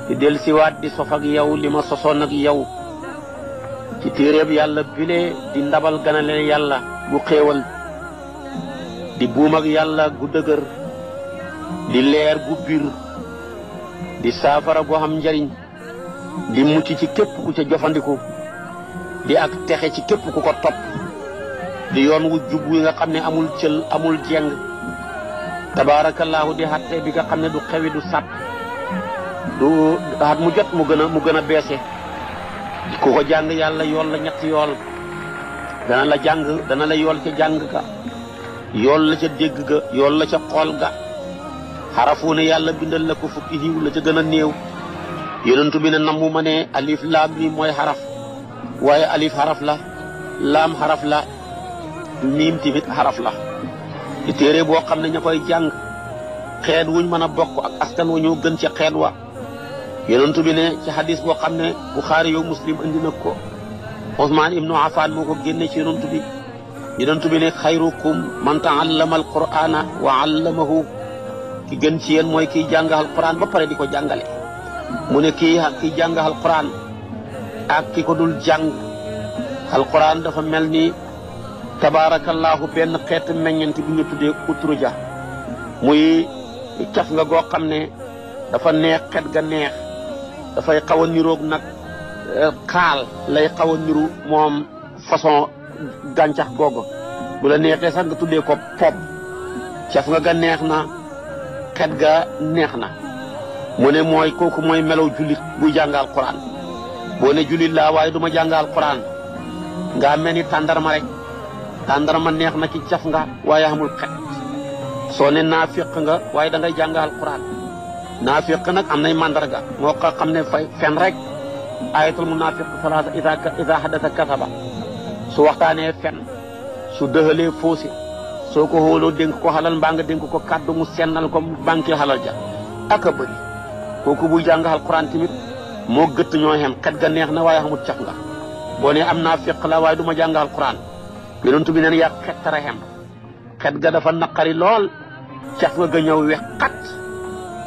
di dellusiwaat di sof ak yow li ma sosoon ak yow ci téeréeb yàlla bile di ndabal ganale yàlla gu xéewal di buum ak yàlla gu dëgër di leer gu bir di saafara gu xam njariñ di mucc ci képp ku ca jofandiku di ak texe ci képp ku ko topp di yoon wu jub wi nga xam ne amul cël amul jeng tabaarakallaahu di xatte bi nga xam ne du xewi du sàpp du at mu jot mu gën a beese ku ko jàng yàlla yool la ñetti yool dana la yool ca jàng ga yool la ca dégg ga yool la ca xool ga xarafu ne yàlla bindal la ko fukki xiiw la ca gën a néew yonentu bi ne namu ma ne alif laam mi mooy xaraf waaye alif xaraf la laam xaraf la miim tamit xaraf la di téere boo xam ne ña koy jàng xeet wuñ mën a bokk ak askan wu ñu gën ca xeet wa yonentu bi ne ci hadis boo xam ne Buxaari yow Muslim indi na ko Usmaan ibnu Affaan moo ko génne ci yonentu bi ne xayrukum man taallama alqur'ana wa allamahu ki gën ci yéen mooy kiy jàng alquran ba pare di ko jàngale mu ne kiy jàng alquran ak ki ko dul jàng alquran dafa mel ni tabaarakallaahu benn xeetu meññent bi ñu tuddee utruja muy caf nga goo xam ne dafa neex xet ga neex dafay xaw a niroog nag xaal lay xaw a niru moom façon gàncax googu bu la neexee sax nga tuddee ko pop caf nga ga neex na xet ga neex na mu ne mooy kooku mooy melaw jullit buy jàngal Qur'an boo ne jullit laa waaye du ma jàngal Qur'an nga mel ni tàndarma rek tàndarma neex na ci caf nga waaye amul xet soo ne naafiq nga waaye da ngay jàngal Qur'an naafiq nag am nay mandarga moo ko xam ne fen rek ayatul munaafiq salaasa ida haddasa kasaba su waxtaanee fen su dëxalee foosi soo ko xóoloo dénk ko xalal mbaa nga dénk ko kàddu mu sennal ko banque xalal ja ak a bëri kooku buy jàng alquran tamit moo gëtt ñoo xem xet ga neex na waaye xamul caf nga boo ne am naa fiq la waaye du ma jàng alquran yonent bi neen yaa xet tara xem xet ga dafa naqari lool caf nga ga ñëw wex xat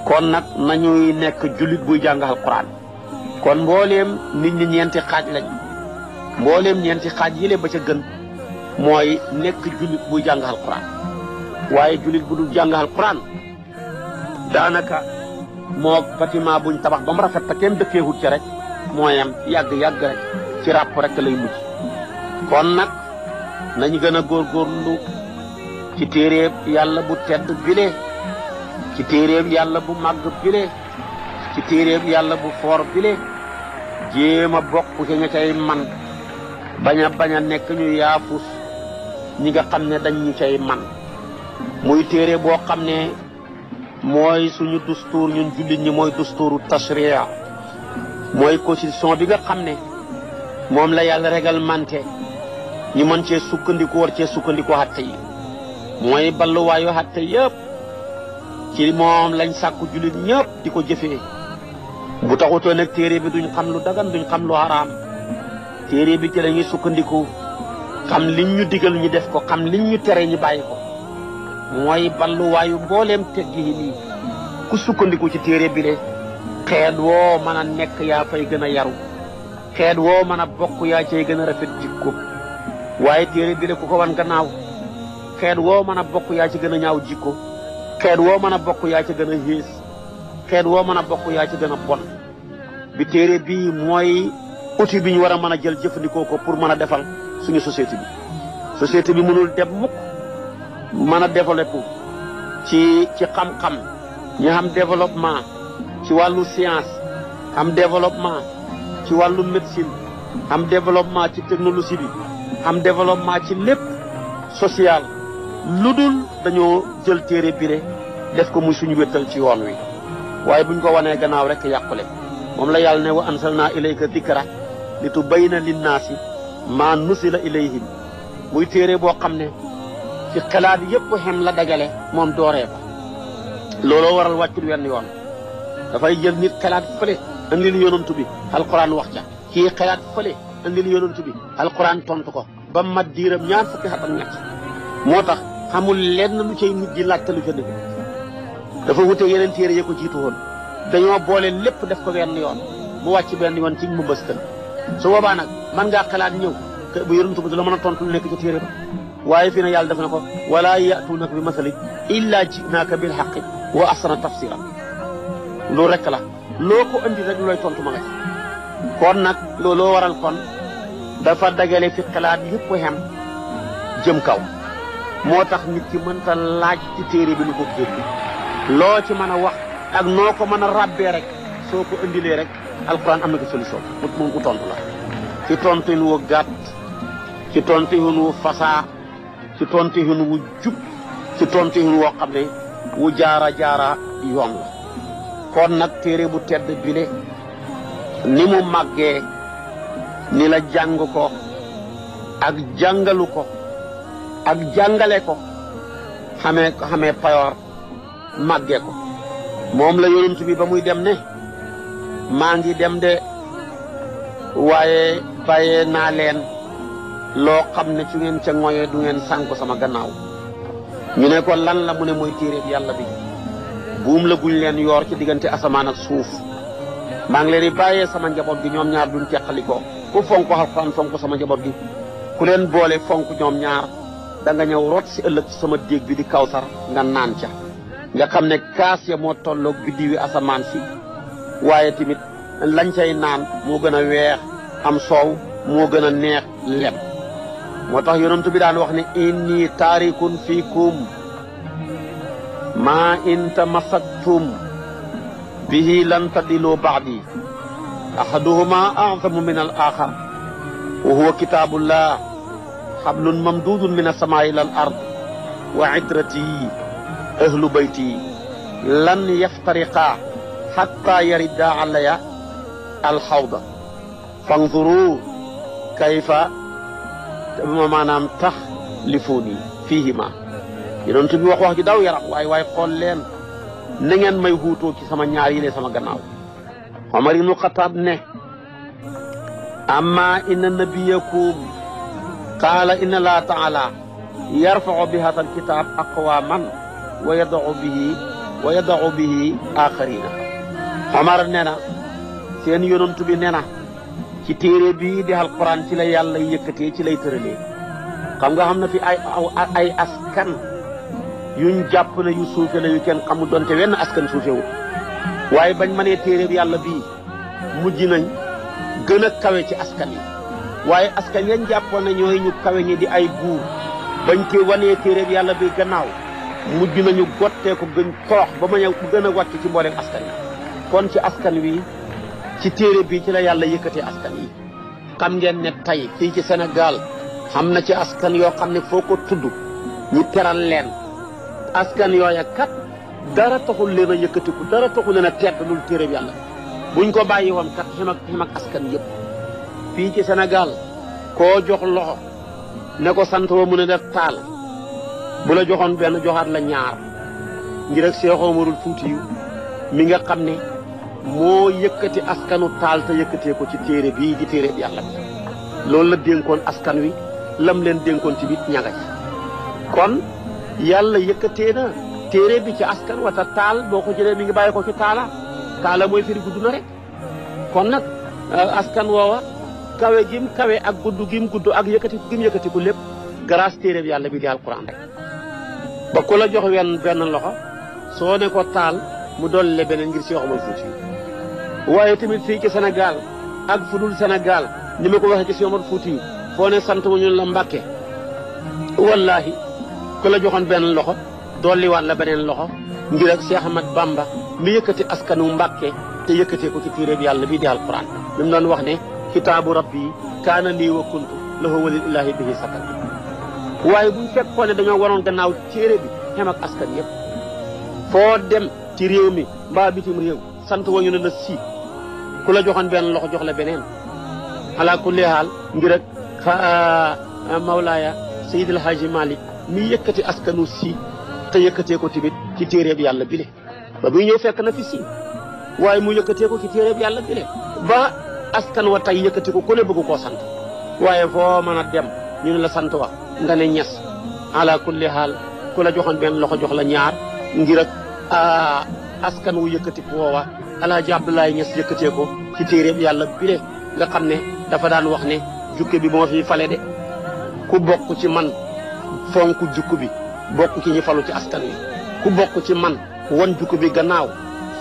kon nag nañuy nekk jullit buy jàng alquran kon mbooleem nit ñi ñeenti xaaj lañ mbooleem ñeenti xaaj yile ba ca gën mooy nekk jullit buy jàng alquran waaye jullit bu dul jàng alquran daanaka moo bâtiment buñ tabax ba mu rafet te kenn dëkkeewut ci rek mooyam yàgg rek ci ràpp rek lay mujj kon nag nañu gën a góorgóorlu ci téeréeb yàlla bu tedd bile ci téeréeb yàlla bu màgg bile ci téeréeb yàlla bu foor bile jéem a bokk ci ña cay man bañ a nekk ñu yaafus ñi nga xam ne dañ ñu cay man muy téere boo xam ne mooy suñu dustuur ñun jullit ñi mooy dustuuru tashriya mooy constitution bi nga xam ne moom la yàlla réglementé ñu mën cee sukkandiku war cee sukkandiku xatte yi mooy balluwaayu xatte yëpp ci moom lañ sàkku jullit ñëpp di ko jëfee bu taxutoo nag téere bi duñ xam lu dagan duñ xam lu haraam téere bi ci la ñuy sukkandiku xam liñ ñu digal ñu def ko xam liñ ñu tere ñu bàyyi ko mooy balluwaayu mbooleem teggi yi nii ku sukkandiku ci téere bi de xeet woo mën a nekk yaa fay gën a yaru xeet woo mën a bokk yaa cay gën a rafet jikko waaye téere bi de ku ko wan gannaaw xeet woo mën a bokk yaa ci gën a ñaaw jikko xeet woo mën a bokk yaa ci gën a xiis xeet woo mën a bokk yaa ci gën a bon bi téere bi mooy outil bi ñu war a mën a jël jëfandikoo ko pour mën a defal suñu société bi mënul dem mukk mën a développé ci xam-xam ñu xam développement ci wàllu science am développement ci wàllu médecine am développement ci technologie bi am développement ci lépp social lu dul dañoo jël téere bi rek def ko muy suñu wéttal ci yoon wi waaye buñ ko wanee gannaaw rek yàqule moom la yàlla ne wa ansalna ilayka dikra li tubayyina linnaasi maa nusila ilayhim muy téere boo xam ne ci xalaat yëpp xem la dajale moom dooree ba looloo waral wàccul wenn yoon dafay jël nit xalaat fële andil yonantu bi alquran wax ca kii xalaat fële andil yonantu bi alquran tontu ko ba mat diiram ñaar fukki at ak ñett moo tax xamul lenn lu cay nit di laajte lu ca dëgg dafa wute yeneen téere ya ko jiitu woon dañoo boole lépp def ko benn yoon mu wàcc benn yoon ci mu bëstal su boobaa nag man ngaa xalaat ñëw bu yonent bi du la mën a tontu lu nekk ci téere ba waaye fii na yàlla def na ko wala ya'tuunaka bi masalin illa ji'naaka bil haqqi wa ahsana tafsira loolu rek la loo ko andi rek looy tontu ma nga ci kon nag looloo waral kon dafa dagale fi xalaat yëpp xem jëm kaw moo tax nit ki mënta laaj ci téere bi lu ko génn loo ci mën a wax ak noo ko mën a ràbbee rek soo ko indilee rek alquran am na ko solution mu tontu la ci tontin wu gàtt ci tontin wu fasaa ci tontin wu jub ci tontin woo xam ne wu jaara yoon la kon nag téere bu tedd bile ni mu màggee ni la jàng ko ak jàngalu ko ak jàngale ko xamee payoor màggee ko moom la yonent bi ba muy dem ne maa ngi dem de waaye bàyyee naa leen loo xam ne su ngeen ca ngoyee du ngeen sànku sama gannaaw ñu ne ko lan la mu ne mooy téere bi yàlla bi buum la guñ leen yoor ci diggante asamaan ak suuf maa ngi leen di bàyyee sama njaboot gi ñoom ñaar duñ teqalikoo ku fonk alxuraan fonk sama njaboot gi ku leen boole fonk ñoom ñaar da nga ñëw rot si ëllëg sama déeg bi di kawsar nga naan ca nga xam ne kaas ya moo tolloog biddiwi asamaan si waaye tamit lañ cay naan moo gën a weex am soow moo gën a neex lem moo tax yonent bi daan wax ne inni taarikun fiikum maa in tamassaktum bihi lan tadiloo ba'di ahaduhuma a'zamu min al axar wa huwa kitaabullah xablun mamduudun min as-samaa ila al ard wa itrati ahlu bayti lan yaftariqa xatta yarida alaya alxawda fanzuru kayfa maanaam tax lifuuni fiihima yonent bi wax ji daw yaram waaye xool leen na ngeen may huutoo ci sama ñaar yi ne sama gannaaw Omar ibnu Xataab ne amma inna nabiyakum qaala inna allaha taala yarfau bi hada alkitab aqwaman wa yadau bihi axarina Omar nee na seen yonent bi nee na ci téere bii di alquran ci la yàlla yëkkatee ci lay tëralee xam nga xam na fi ay askan yuñ jàpp ne yu suufe la yu kenn xamul donte wenn askan suufewul waaye bañ mënee téere bi yàlla bii mujj nañ gën a kawe ci askan yi waaye askan yañ jàppoon ne ñooy ñu kawe ñi di ay buur bañ ko wanee téere bi yàlla bi gannaaw mujj nañu gottee ko gën toox ba ma ñëw gën a wàcc ci mbooleem askan yi kon ci askan wi ci téere bi ci la yàlla yëkkatee askan yi xam ngeen ne tey fii ci Sénégal xam na ci askan yoo xam ne foo ko tudd ñu teral leen askan yooya kat dara taxul leen a yëkkatiku dara taxul leen a tedd lul téere bi yàlla buñ ko bàyyi woon kat xem ak askan yëpp fii ci Sénégal koo jox loxo ne ko sant wa mun a def taal bu la joxoon benn joxaat la ñaar ngir ak Seex Umarul Fuutiyu mi nga xam ne moo yëkkati askanu taal te yëkkatee ko ci téere bii di téere bi yàlla bi loolu la dénkoon askan wi lam leen dénkoon ci biit ñanga ci kon yàlla yëkkatee na téere bi ci askan wata taal boo ko jëlee mi ngi bàyyi ko ci taala mooy firi gudd na rek kon nag askan woowa kawe gim kawe ak gudd gim gudd ak yëkkatiku lépp grâce téere bi yàlla bi di alquran rek ba ku la jox benn loxo soo ne ko taal mu dolle beneen ngir Seex Umar Fuuti waaye tamit fii ci Sénégal ak fu dul Sénégal ni ma ko waxee ci Seex Umar Fuuti foo ne sant mu ñu la Mbàkke wallahi ku la joxoon benn loxo dolliwaat la beneen loxo ngir ak Seex Ahmad Bamba mi yëkkati askanu Mbàkke te yëkkatee ko ci téere bi yàlla bii di alquran mi mu doon wax ne kitaabu rabbi kaana lii wa kuntu lahu walillahi bihi sakal waaye buñ fekkoon ne dañoo waroon gannaaw téere bi xem ak askan yëpp foo dem ci réew mi mbaa bitim réew sant wañu ne la si ku la joxoon benn loxo jox la beneen ala kulli haal ngir ak Mawlaaya Seydil Haaji Malick mi yëkkati askanu si te yëkkatee ko tamit ci téere bi yàlla bile ba muy ñëw fekk na fi si waaye mu yëkkatee ko ci téere bi yàlla bile ba askan wa tey yëkkati ko ku ne bëgg koo sant waaye foo mën a dem ñu ne la sant wa nga ne ñes ala kulli haal ku la joxoon benn loxo jox la ñaar ngir ak askan wu yëkkati ko woowa Alaaji Abdoulaye Niass yëkkatee ko ci téeréb yàlla bile nga xam ne dafa daan wax ne jukke bi moo fi fale de ku bokk ci man fonk jukku bi bokk ci ñi falu ci askan wi ku bokk ci man won jukku bi gannaaw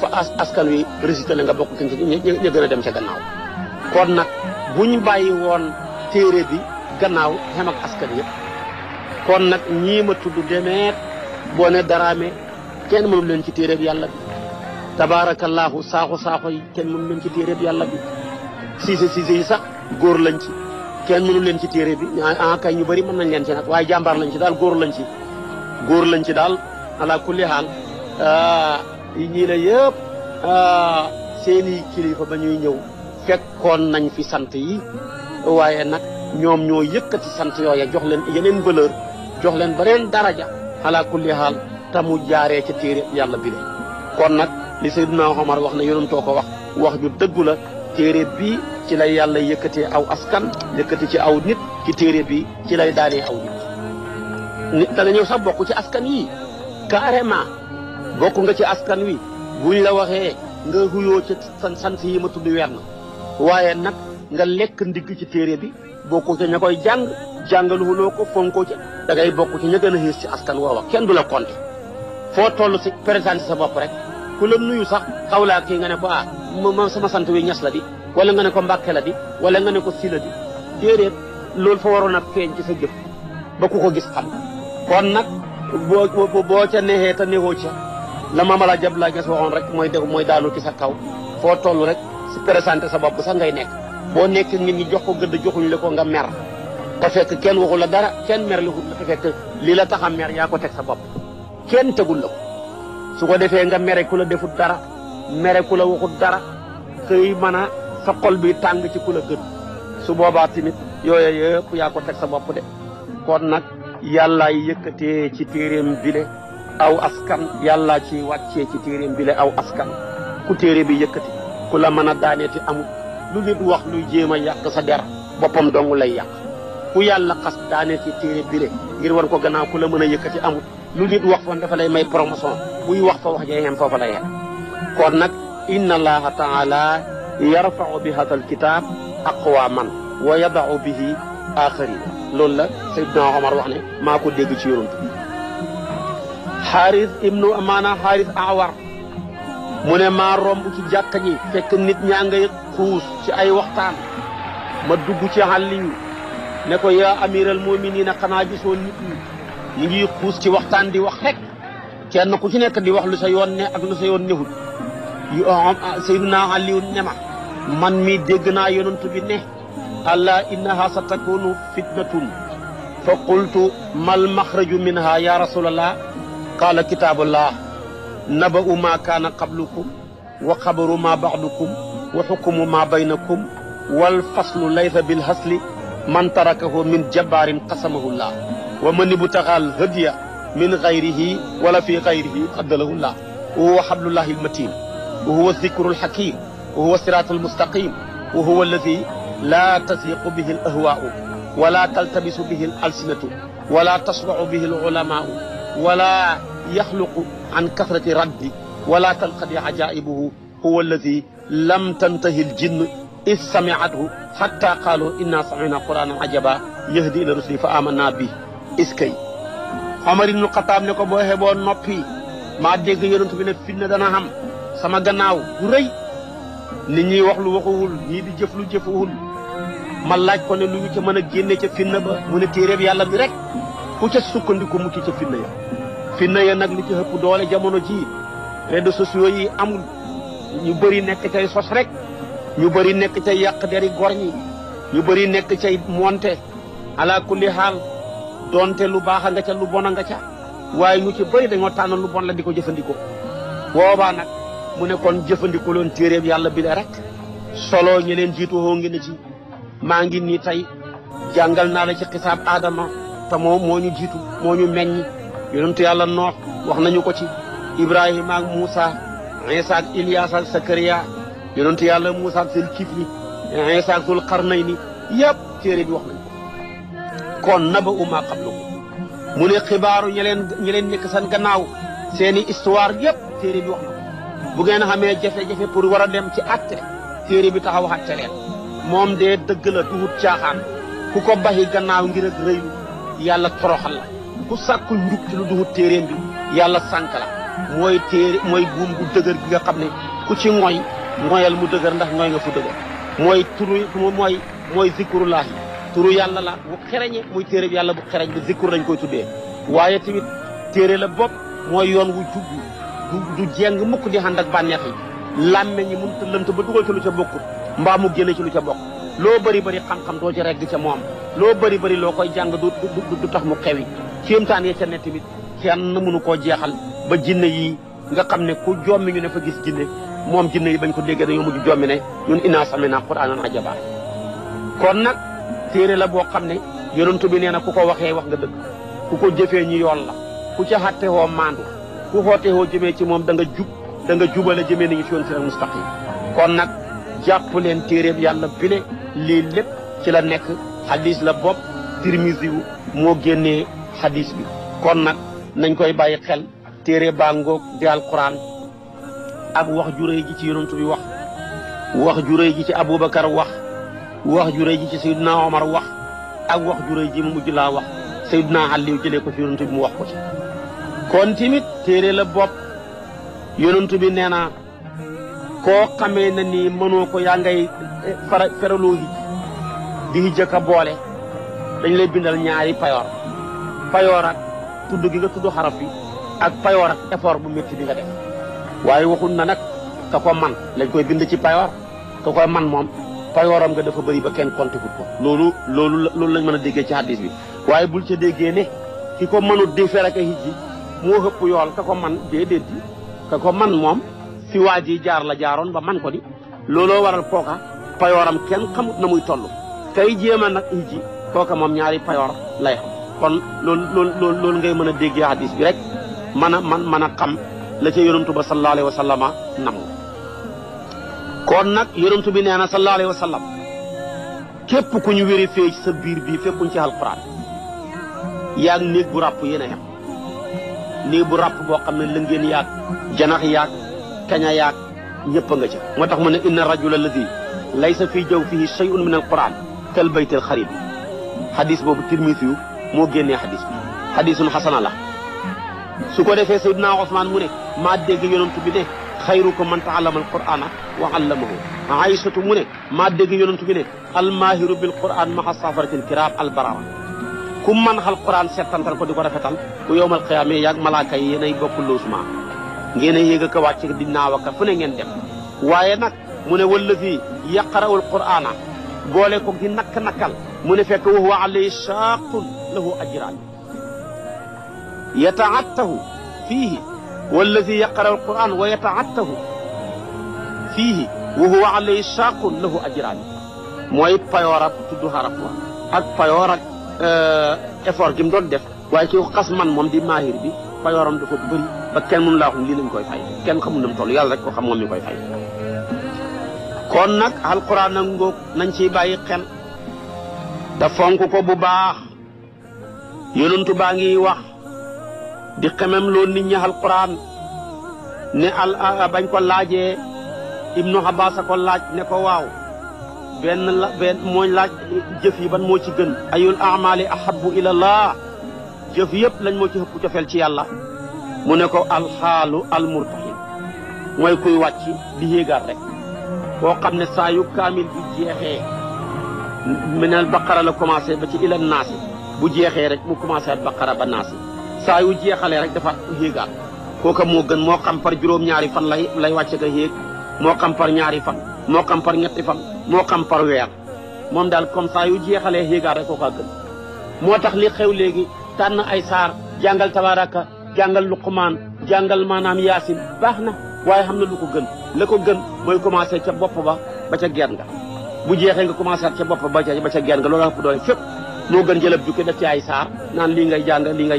fa askan wi résultat la nga bokk ci ñi gën a dem ca gannaaw kon nag buñ bàyyi woon téere bi gannaaw xem ak askan yëpp kon nag ñii ma tudd demeet boo ne daraame kenn mënu leen ci téere bi yàlla bi tabaarakallaahu saaxo yi kenn mënu leen ci téere bi yàlla bi siise yi sax góor lañ ci kenn mënu leen ci téere bi kay ñu bëri mën nañ leen ci nag waaye jàmbaar lañ ci daal góor lañ ci daal ala kulli haal ñii la yëpp seeni kilifa ba ñuy ñëw fekkoon nañ fi sant yi waaye nag ñoom ñoo yëkkati sant yooya jox leen yeneen valeur jox leen beneen daraja ala kulli haal te mu jaaree ca téere yàlla bi de kon nag li Seydina Omar wax ne yonentoo ko wax ju dëggu la téere bi ci lay yàlla yëkkatee aw askan yëkkati ci aw nit ci téere bi ci lay daanee aw nit da nga ñëw sax bokk ci askan yi carrément bokk nga ci askan wi buñ la waxee nga huyoo ci sant yi ma tudd weer na waaye nag nga lekk ndigg ci téere bi bokku ca ña koy jàngaluhuloo ko fonkoo ca da ngay bokk ci ña gën a xiis ci askan woowa kenn du la compter foo toll si présenté sa bopp rek ku la nuyu sax xawlaa kii nga ne ko ma sama sant wi Ñas la di wala nga ne ko Mbàkke la di wala nga ne ko Si la di déedéet loolu fa waroon a feeñ ci sa jëf ba ku ko gis xam kon nag boo ca neexee te neexoo ca la Maam Alaaji Abdoulaye Niass waxoon rek mooy daanu ci sa kaw foo toll rek si présenté sa bopp sax ngay nekk boo nekk nit ñi jox ko gëdd joxuñu la ko nga mer te fekk kenn waxul la dara kenn mer li te fekk li la tax a mer yaa ko teg sa bopp kenn tegul la ko su ko defee nga mere ku la defut dara mere ku la waxut dara xëy mën a sa xol bi tàng ci ku la gën su boobaa tamit yooyu yëpp yaa ko teg sa bopp de kon nag yàllaay yëkkatee ci téeréem bile aw askan yàllaa ci wàccee ci téeréem bile aw askan ku téere bi yëkkati ku la mën a daaneeti amul lu nit wax luy jéem a yàq sa der boppam dong lay yàq ku yàlla xas daane ci téere bile ngir war ko gannaaw ku la mën a yëkkati amul lu nit wax fa dafa lay may promotion buy wax fa wax jee xem foofa lay xem kon nag inna allaha taala yarfau bi hadal kitab aqwaman wa yadau bihi axarin loolu la Seydina Omar wax ne maa ko dégg ci yonent bi xaaris ibnu amaana xaaris awar mu ne maa romb ci jàkka ji fekk nit ñaa ngay xuus ci ay waxtaan ma dugg ci Aliyu ne ko yaa amiral muminina xanaa gisoo nit ñi ngi xuus ci waxtaan di wax rek kenn ku ci nekk di wax lu sa yoon ne ak lu sa yoon newul Seydina Aliyu ne ma man mi dégg naa yonent bi ne allah innaha sa takunu fitnatun fa qultu mal maxraju minha ya rasulallah qaala kitabullah naba'u ma kaana qablukum wa xabaru ma ba'dukum wa xukumu ma baynakum wal faslu laysa bil hasli man tarakahu min jabbaarin qasamahu llah wa man ibtaxal hadiya min gayrihi wala fi gayrihi qaddalahu llah wa huwa hablullahi almatin wa huwa zikru alhakim wa huwa siratu almustaqim wa huwa alladi la tasiqu bihi alahwaau wala taltabisu bihi alalsinatu wala tasbacu bihi alulamaau wala yaxluqu an kasrati raddi wala talqadi ajaibuhu huwa alladi lam tantahi aljinn is samiathu xatta qaalu inna samina quranan ajaba yahdi ila rusuli fa amanna bi iskay Omar ibnu Xataab ne ko boo xeboo noppi maa dégg yonent bi ne fitna dana xam sama gannaaw bu rëy nit ñi wax lu waxuwul ñii di jëf lu jëfuwul ma laaj ko ne lu ñu ca mën a génne ca fitna ba mu ne téeréeb yàlla bi rek ku ca sukkandiku mucc ca fitna ya nag li ci ëpp doole jamono ji réseaux sociaux yi amul ñu bëri nekk cay sos rek ñu bëri nekk cay yàq deri gor ñi ñu bëri nekk cay monte ala kulli xaal donte lu baax a nga ca lu bon a nga ca waaye ñu ci bëri dañoo tànn lu bon la di ko jëfandikoo boobaa nag mu ne kon jëfandikoo loon téeréeb yàlla bi la rek solo ñi leen jiitu woo ngi ne ci maa ngi nii tey jàngal naa la ci xisaab Adama te moo ñu jiitu moo ñu meññ yonentu yàlla Noox wax nañu ko ci Ibrahima ak Moussa Isa ak Ilias ak Sakariya yonentu yàlla Moussa ak seen kifli Isa ak Sul Qarnayni yëpp téere bi wax nañu ko kon naba'u maa qablakum mu ne xibaaru ñi leen nekk seen gannaaw seeni histoire yëpp téere bi wax na ko bu ngeen xamee jafe-jafe pour war a dem ci atte téere bi taxaw atte leen moom de dëgg la duhut caaxaan ku ko baxi gannaaw ngir ak rëylu yàlla toroxal la ku sàkku njub ci lu duhut téeréem bi yàlla sànk la mooy téere mooy buum gu dëgër gi nga xam ne ku ci ngoy ngoyal mu dëgër ndax ngoy nga fu dëgër mooy turu mooy zikrullahi turu yàlla la bu xereñe muy téere bi yàlla bu xereñ bi zikru lañ koy tuddee waaye tamit téere la bopp mooy yoon wu jub du jeng mukk di ànd ak bànneex yi làmme ñi mun ta lënt ba dugal ci lu ca bokkut mbaa mu génne ci lu ca bokk loo bëri bëri xam-xam doo ci regg ca moom loo bëri bëri loo koy jàng du tax mu xewi kéemtaan ya ca ne tamit kenn mënu koo jeexal ba jinne yi nga xam ne ku jommi ñu ne fa gis jinne moom jinne yi bañ ko déggee dañoo mujj jommi ne ñun inaa sami'naa qur'aanan ajabaa kon nag téere la boo xam ne yonent bi nee na ku ko waxee wax nga dëgg ku ko jëfee ñu yoon la ku ca xatte woo maandu ku xoote woo jëmee ci moom da nga jubale jëmee nañu ci yoon siraatal mustaqim kon nag jàpp leen téeréeb yàlla bi ne lii lépp ci la nekk hadis la bopp Tirmisi moo génnee hadis bi kon nag nañ koy bàyyi xel téere baa ngoog di alquran ak wax ju rëy ji ci yonent bi wax ju rëy ji ci Aboubacar wax ju rëy ji ci Seydina Omar wax ak wax ju rëy ji mu mujj laa wax Seydina Aliou jëlee ko ci yonent bi mu wax ko ci kon tamit téere la bopp yonent bi nee na koo xamee na ni mënoo ko yaa ngay feraloo hij di hijja ka boole dañ lay bindal ñaari payoor ak tudd gi nga tudd xaraf bi ak payoor ak effort bu métti bi nga def waaye waxul na nag ka ko man lañ koy bind ci payoor ka koy man moom payooram nga dafa bëri ba kenn compté ko loolu lañ mën a déggee ci hadis bi waaye bul ca déggee ne ki ko mënut di fer ak a hijji moo xëpp yool ka ko man déedéet di ka ko man moom fi waa ji jaar la jaaroon ba man ko di looloo waral kooka payooram kenn xamut na muy toll kay jéem a nag hijji kooka moom ñaari payoor lay xam kon loolu ngay mën a déggee hadis bi rek mën a xam la ca yonantu ba sallallahu alayhi wa sallama nam kon nag yonantu bi nee na sallallahu alayhi wa sallam képp ku ñu vérifié ci sa biir bii fekkuñ ci alquran yaag néeg bu ràpp yéen a yem néeg bu ràpp boo xam ne lëngeen yaag janax yaag kaña yaag ñëpp a nga ca moo tax mu ne inna rajula alladi laysa fii jawfihi shay'un min alquran kal baytil xarib hadis boobu Tirmisi yu moo génnee hadis bi hadisun xasana la su ko defee Seydina Ousmane mu ne maa dégg yonantu bi ne xayrukum man ta'allama alqur'ana wa 'allamahu Aysatu mu ne maa dégg yonantu bi ne almaahiru bil qur'an ma'a safaratil kiram albarara ku man alquran settantal ko di ko rafetal bu yowmal qiyaama yaag malaaka yi yéenay bokk loosuma ngeen a yéeg a ko wàcc di naawaka fu ne ngeen dem waaye nag mu ne wallazi yaqra'u alqur'ana boole ko di nakk-nakkal mu ne fekk wa huwa alayhi shaaqun lahu ajraan yata'attahu fiihi wallazi yaqra'u alqur'an wa yata'attahu fiihi wa huwa alayhi shaaqun lahu ajraan mooy payoor ak tudd xaraf wa ak payoor ak effort gi mu doon def waaye ki xas man moom di maahir bi payooram dafa bëri ba kenn mënu laa xam lii lañ koy fay kenn xamul na mu toll yàlla rek ko xam moom mi koy fay kon nag alquran nag ngóog nañ ciy bàyyi xel te fonk ko bu baax yonentu baa ngi wax di xemem loo nit ñi alquran ne bañ ko laajee ibnu Abbas ko laaj ne ko waaw benn mooy laaj jëf yi ban moo ci gën ayul amali ahabbu ila allah jëf yëpp lañ moo ci ëpp cofeel ci yàlla mu ne ko alxaalu almurtahin mooy kuy wàcc di yéegaat rek koo xam ne saa yu kaamil bi jeexee minal baqara la commencé ba ci ila naasi bu jeexee rek mu commencé at baqara ba naasi saa yu jeexalee rek dafa yéegaat kooka moo gën moo xam par juróom-ñaari fan lay wàcce ga yéeg moo xam par ñaari fan moo xam par ñetti fan moo xam par weer moom daal comme ça yu jeexalee yéegaat rek kooka gën moo tax li xew léegi tànn ay saar jàngal tabaraka jàngal luqmaan jàngal maanaam yaasin baax na waaye xam na lu ko gën la ko gën mooy commencé ca bopp ba ca geen nga bu jeexee nga commencé ca bopp ba ca geen nga loolu ëpp doole fépp moo gën jëlab jukki def ci ay saar naan lii ngay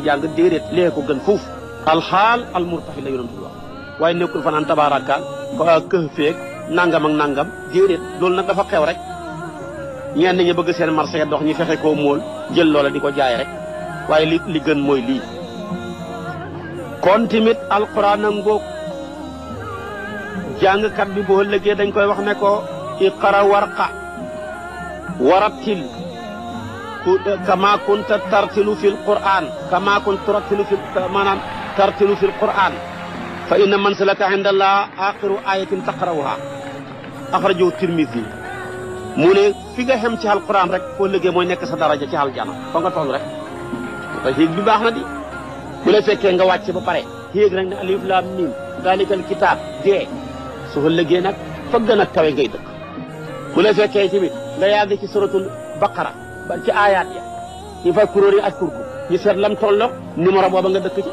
jàng déedéet lee ko gën fuuf alxaal almurtaxi la yonent bi wax waaye nekkul fa naan tabaraka këf feeg nangam ak nangam déedéet loolu nag dafa xew rek ñenn ñi bëgg seen marché dox ñi fexe koo móol jël loola di ko jaay rek waaye li gën mooy lii kon tamit alquran a ngóog jàngkat bi bu ëllëgee dañ koy wax ne ko iqra warqa warattil kama kunta tartilu fil quran kama kunta tartilu fil maanaam tartilu fil quran fa inna mansilaka inda allah axiru ayatin taqrawha axrajahu tirmisi mu ne fi nga xem ci alquran rek foo ëllëgee mooy nekk sa daraja ci aljana fa nga toll rek te xiig bi baax na di bu la fekkee nga wàcc ba pare xiig rek ne alif lam mim dalikal kitab dee su ëllëgee nag fa gën a kawe ngay dëkk bu la fekkee tamit nga yàgg ci suratul baqara ba ci ayaat ya ñu fay kuróori ak kurku ñu seet lam tolloog numéro booba nga dëkk ci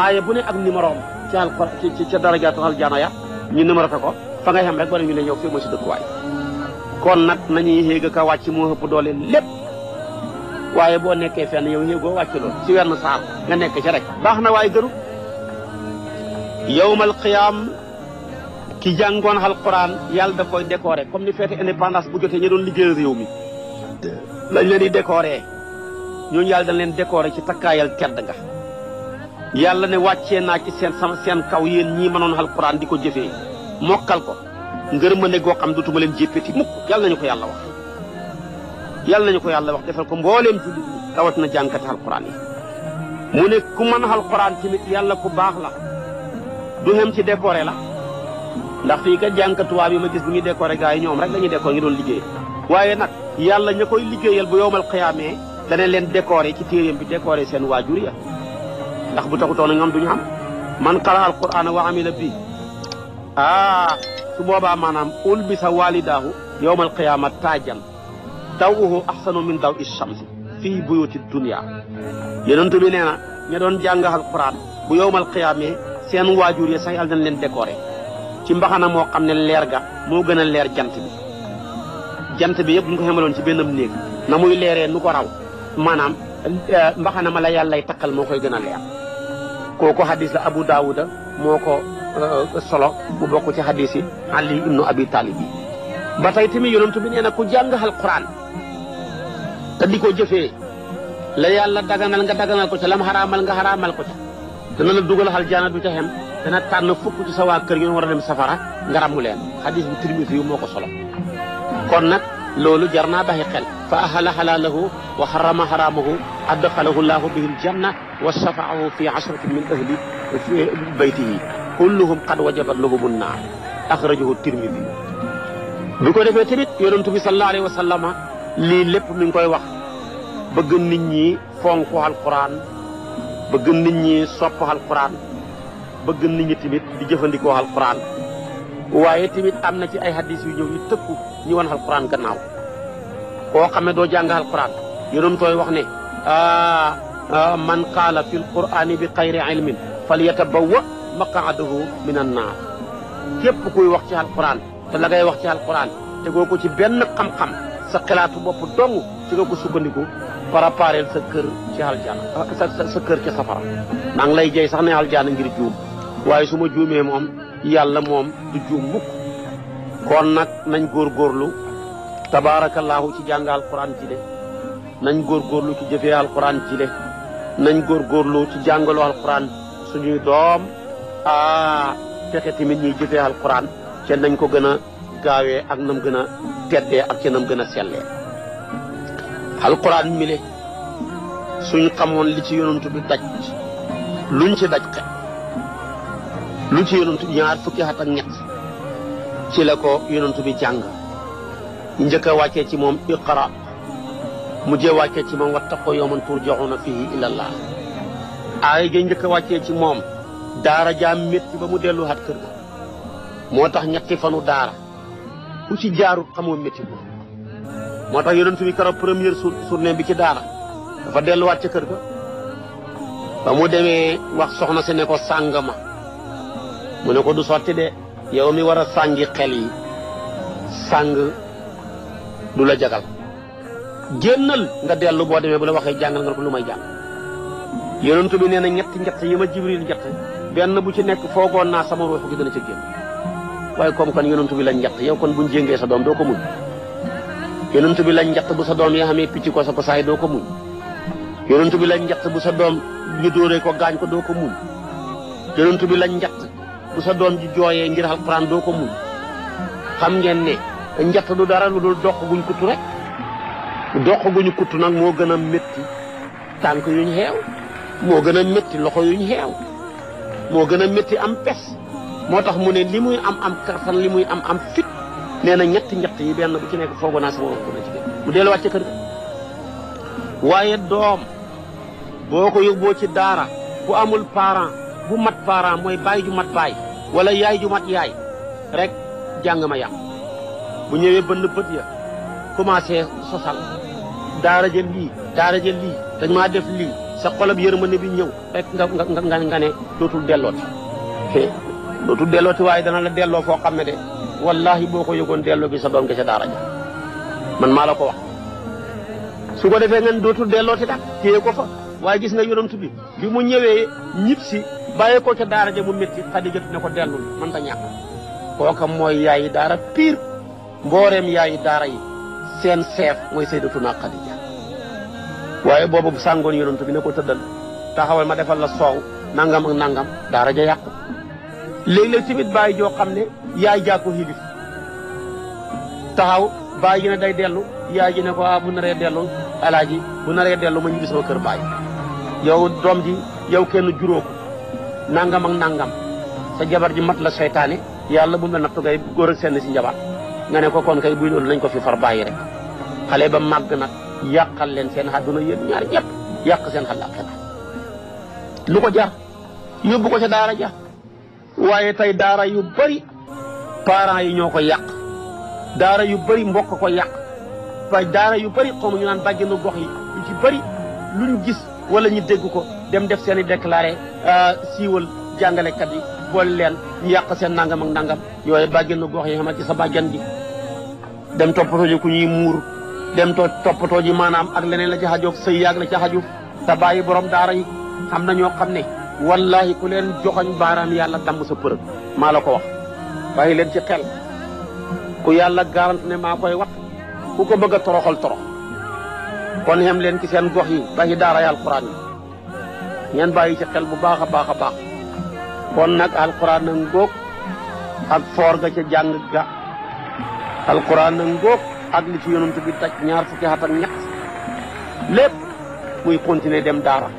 aaya bu ne ak numéro am ci alquran ci darajaatu aljana ya ñu numéroté ko fa nga xam rek bala ñu ne ñëw fii mooy si dëkkuwaay kon nag nañuy yéeg ka wàcc moo ëpp doole lépp waaye boo nekkee fenn yow yéegoo wàcc loolu ci wenn saal nga nekk ci rek baax na waaye gënu yawmal qiyaam ki jàngoon alquran yàlla da koy décorer comme ni feete indépendance bu jotee ñu doon liggéeyal réew mi lañ leen di décorer ñooñu yàlla dañ leen décorer ci takkaayal tedd nga yàlla ne wàccee naa ci seen kaw yéen ñii mënoon alquran di ko jëfee mokkal ko ngërmande goo xam dutuma leen jéppeti mukk yàlla nañu ko yàlla wax yàlla nañu ko yàlla wax defal ko mbooleem jullit ñi rawat na jànkati alquran yi mu ne ku mën alquran tamit yàlla ku baax la du xem ci décorer la ndax fii kat jànkatuwaa bi ma gis bu ñuy décorer gars yi ñoom rek la ñuy décorer ñu doon liggéey waaye nag yàlla ña koy liggéeyal bu yowmal xiyaamee dana leen décorer ci téeréem bi décorer seen waajur ya ndax bu taxutoon ñoom duñu xam man qara alquran wa amila bi su boobaa maanaam ulbisa walidaahu yowmal qiyaama taajan dawuhu ahsanu min daw ishamsi fii buyuti dunya yonent bi nee na ña doon jàng alquran bu yowmal qiyaamee seen waajur yi sax yàlla dañ leen décorer ci mbaxana moo xam ne leer ga moo gën a leer jant bi yëpp bu ñu ko xamaloon ci benn néeg na muy leeree nu ko raw maanaam mbaxana ma la yàlla lay takkal moo koy gën a leer kooku hadis la Abu Daawuda moo ko solo mu bokk ci hadis yi Ali ibnu Abi Talib yi ba tey tamit yonent bi nee na ku jàng alquran te di ko jëfee la yàlla daganal nga daganal ko ca lam xaraamal nga xaraamal ko ca dana la dugal aljana du ca xem dana tànn fukk ci sa waa kër yi war a dem safara nga ramu leen hadis bu Tirmisi yu moo ko solo kon nag loolu jar naa baxi xel fa ahalla halaalahu wa harrama haraamahu adxalahu llahu bihi aljanna wa shafaahu fi ashratin min ahli baytihi kulluhum qad wajabat lahum annaar axrajahu Tirmisi bu ko defee tamit yonentu bi sallallahu alayhi wa sallama lii lépp mi ngi koy wax bëgg nit ñi fonk alquran bëgg nit ñi sopp alquran bëgg nit ñi tamit di jëfandikoo alquran waaye tamit am na ci ay hadis yu ñëw yu tëkku ñu wan alquran gannaaw koo xam ne doo jàng alquran yonum tooy wax ne man qaala fi alqurani bi xayri ilmin falyatabawwa maqaadahu min annaar képp kuy wax ci alquran te la ngay wax ci alquran tegoo ko ci benn xam-xam sa xalaatu bopp dong ci nga ko sukkandiku préparel sa kër ci aljana sa kër ci safara maa ngi lay jey sax ne aljana ngir juum waaye su ma juumee moom yàlla moom du juum mukk kon nag nañ góorgóorlu tabaarakallaahu ci jàng alquran ci le nañ góorgóorlu ci jëfee alquran ci le nañ góorgóorlu ci jàngaloo alquran suñuy doom fexe tamit ñuy jëfee alquran ca nañ ko gën a gaawee ak nam gën a teddee ak ca nam gën a sellee alquran mi le suñ xamoon li ci yonantu bi daj luñ ci daj xet lu ci yonantu ñaar fukki at ak ñett ci la ko yonantu bi jàng njëkk a wàccee ci moom iqra mujjee wàccee ci moom wattaqu yawman turja'una fihi ila Allah aaya ja njëkk a wàccee ci moom daara jaam métti ba mu dellu hat kër ga moo tax ñetti fanu daara ku ci jaarut xamoo métti ko moo tax yonantu bi keroog première journée bi ci daara dafa delluwaat ca kër ga ba mu demee wax soxna si ne ko sàng ma mu ne ko du sotti de yow mi war a sàngi xel yi sàng du la jagal génnal nga dellu boo demee bu la waxee jàngal nga ko lu may jàng yonent bi nee na ñett yi ma jibril njett benn bu ci nekk foogoon naa sama ruux gi dana ca génn waaye comme kon yonent bi la njett yow kon buñ jéngee sa doom doo ko muñ yonent bi la njett bu sa doom yi xamee picc ko sa ko saay doo ko muñ yonent bi la njett bu sa doom ñu dóoree ko gaañ ko doo ko muñ yonent bi la njett bu bu sa doom ji jooyee ngir alquran doo ko muñ xam ngeen ne njatt du dara lu dul doq guñ kuttu rek doq guñu kuttu nag moo gën a métti tànk yuñ xeew moo gën a métti loxo yuñ xeew moo gën a métti am pes moo tax mu ne li muy am kartan li muy am fit nee na ñetti njatt yi benn bu ci nekk foogu naa sama wax ko na ci gën mu delluwaat ci kër ga waaye doom boo ko yóbboo ci daara bu amul parent bu mat parent mooy baay ju mat baay wala yaay ju mat yaay rek jàng ma yàq bu ñëwee bënn bët ya commencé sosal daara jël lii dañ maa def lii sa xolab yërmande bi ñëw rek nga ne dootul dellooti dootul dellooti waaye dana la delloo foo xam ne de wallahi boo ko yëgoon delloo gi sa doom nga ca daara ja man maa la ko wax su ko defee ngeen dootul dellooti dak téye ko fa waaye gis nga yonent bi mu ñëwee ñib si bàyyi ko ca daara ja mu métti Xadija ne ko dellul man ta ñàkk kooka mooy yaayi daara pire mbooreem yaayi daara yi seen chef mooy Sayyidatuna Xadija waaye boobu bu sàngoon yonent bi ne ko tëddal taxawal ma defal la soow nangam ak nangam daara ja yàqu léeg-léeg tamit bàyyi joo xam ne yaay jàkko xilif taxaw bàyyi ji ne day dellu yaay ji ne ko bu naree dellu alaaji bu naree dellu ma ñibbi sama kër bàyyi yow doom ji yow kenn juróo ko nangam ak nangam sa jabar ji mat la seytaane yàlla bu la nattu ngay góor ak seen si njabar nga ne ko kon kay buy loolu nañ ko fi far bàyyi rek xale ba màgg nag yàqal leen seen àdduna yéen ñaar ñëpp yàq seen àllaaxira lu ko jar yóbbu ko ca daara ja waaye tey daara yu bari parents yi ñoo ko yàq daara yu bari mbokk ko yàq waaye daara yu bari xaw ma ñu naan bàjjenu gox yi yu ci bari luñ gis wala ñu dégg ko dem def seen i déclaré siiwal jàngalekat yi boole leen ñu yàq seen nangam ak nangam yooyu bàjjenu gox yi xamante sa bàjjan ji dem toppatoo ji ku ñuy muur dem toppatoo ji maanaam ak leneen la ci xajoog sëy yaag la ci xaju te bàyyi borom daara yi xam na ñoo xam ne wallahi ku leen joxoñ baaraam yàlla damm sa përëg maa la ko wax bàyyi leen ci xel ku yàlla garante ne maa koy wax ku ko bëgg a toroxal torox kon xem leen ci seen gox yi bàyyi daara yi alquran yi ngeen bàyyi ci xel bu baax a baax a baax kon nag alquran na ngóog ak foor ga ca jàng ga alquran na ngóog ak li ci yonent bi taj ñaar fukki at ak ñett lépp muy continuer dem daara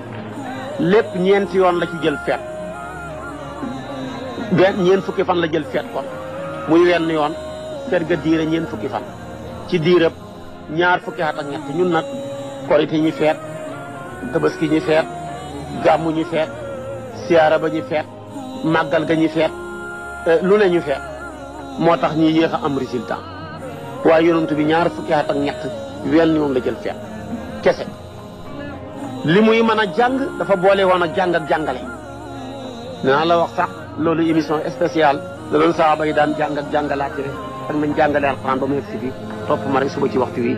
lépp ñeenti yoon la ci jël feet ñeent fukki fan la jël feet kon muy wenn yoon feet ga diire ñeent fukki fan ci diirab ñaar fukki at ak ñett ñun nag korite ñi feet tabaski ñi feet gàmmu ñi feet siyaara ba ñi feet màggal ga ñi feet lu ne ñu feet moo tax ñi yéex a am résultat waaye yonent bi ñaar fukki at ak ñett wenn yoon la jël feet kese li muy mën a jàng dafa boole woon a jàng ak jàngale naa la wax sax loolu émission spéciale da doon saaba yi daan jàng ak jàngalaati rek ak nañ jàngale alquran ba mu yegg si bi topp ma rek suba ci waxtu wi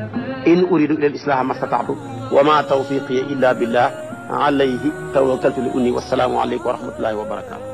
in uridu ila al islaha mastataatu wa ma tawfiqiya illa billah alayhi tawakkaltu li unni wassalaamu aleykum wa rahmatullahi wa barakatu